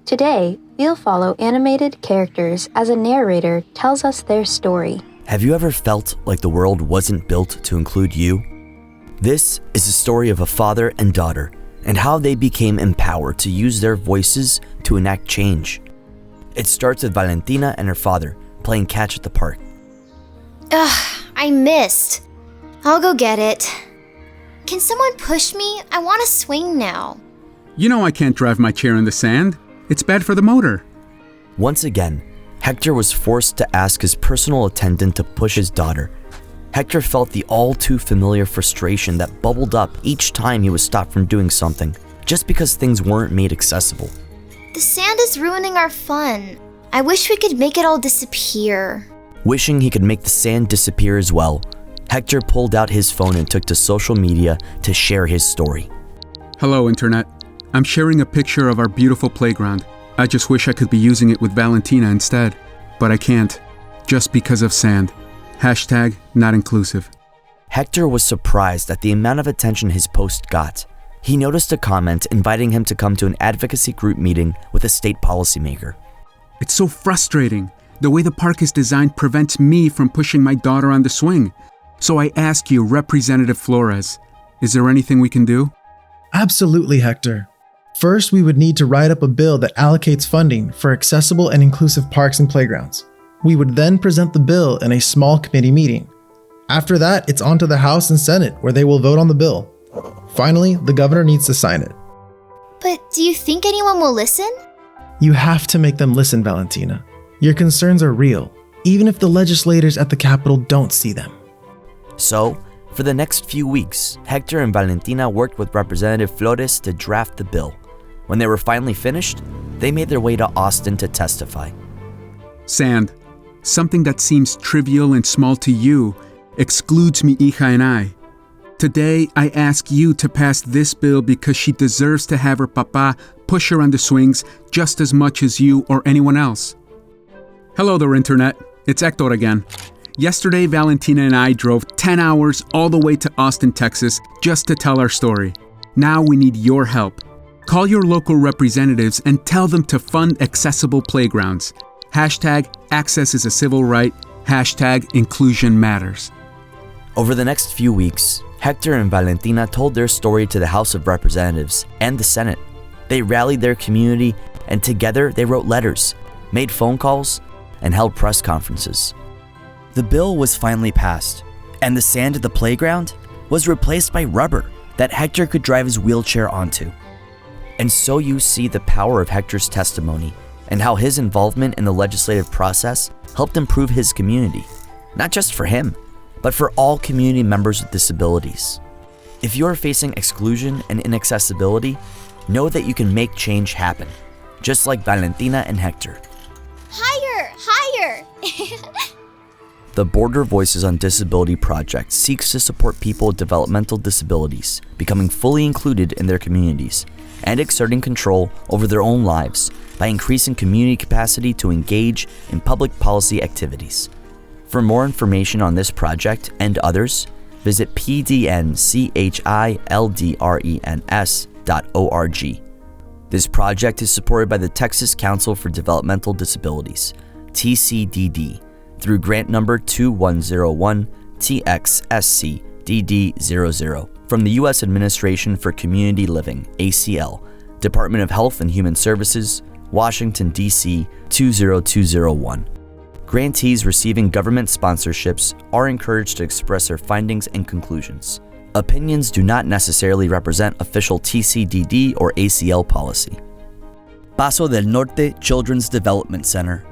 Today, we'll follow animated characters as a narrator tells us their story. Have you ever felt like the world wasn't built to include you? This is the story of a father and daughter and how they became empowered to use their voices to enact change. It starts with Valentina and her father playing catch at the park. I missed. I'll go get it. Can someone push me? I want to swing now. You know I can't drive my chair in the sand. It's bad for the motor. Once again, Hector was forced to ask his personal attendant to push his daughter. Hector felt the all-too-familiar frustration that bubbled up each time he was stopped from doing something, just because things weren't made accessible. The sand is ruining our fun. I wish we could make it all disappear. Wishing he could make the sand disappear as well, Hector pulled out his phone and took to social media to share his story. Hello, Internet. I'm sharing a picture of our beautiful playground. I just wish I could be using it with Valentina instead, but I can't, just because of sand. Hashtag not inclusive. Hector was surprised at the amount of attention his post got. He noticed a comment inviting him to come to an advocacy group meeting with a state policymaker. It's so frustrating. The way the park is designed prevents me from pushing my daughter on the swing. So I ask you, Representative Flores, is there anything we can do? Absolutely, Hector. First, we would need to write up a bill that allocates funding for accessible and inclusive parks and playgrounds. We would then present the bill in a small committee meeting. After that, it's on to the House and Senate, where they will vote on the bill. Finally, the governor needs to sign it. But do you think anyone will listen? You have to make them listen, Valentina. Your concerns are real, even if the legislators at the Capitol don't see them. So, for the next few weeks, Hector and Valentina worked with Representative Flores to draft the bill. When they were finally finished, they made their way to Austin to testify. Sand, something that seems trivial and small to you, excludes mi hija and I. Today, I ask you to pass this bill because she deserves to have her papa push her on the swings just as much as you or anyone else. Hello there, Internet. It's Hector again. Yesterday, Valentina and I drove 10 hours all the way to Austin, Texas, just to tell our story. Now we need your help. Call your local representatives and tell them to fund accessible playgrounds. Hashtag access is a civil right. Hashtag inclusion matters. Over the next few weeks, Hector and Valentina told their story to the House of Representatives and the Senate. They rallied their community, and together they wrote letters, made phone calls, and held press conferences. The bill was finally passed, and the sand at the playground was replaced by rubber that Hector could drive his wheelchair onto. And so you see the power of Hector's testimony and how his involvement in the legislative process helped improve his community, not just for him, but for all community members with disabilities. If you are facing exclusion and inaccessibility, know that you can make change happen, just like Valentina and Hector. Higher! Higher! The Border Voices on Disability Project seeks to support people with developmental disabilities becoming fully included in their communities and exerting control over their own lives by increasing community capacity to engage in public policy activities. For more information on this project and others, visit pdnchildrens.org. This project is supported by the Texas Council for Developmental Disabilities, TCDD, through grant number 2101 TXSCDD00 from the U.S. Administration for Community Living, ACL, Department of Health and Human Services, Washington, D.C. 20201. Grantees receiving government sponsorships are encouraged to express their findings and conclusions. Opinions do not necessarily represent official TCDD or ACL policy. Paso del Norte Children's Development Center,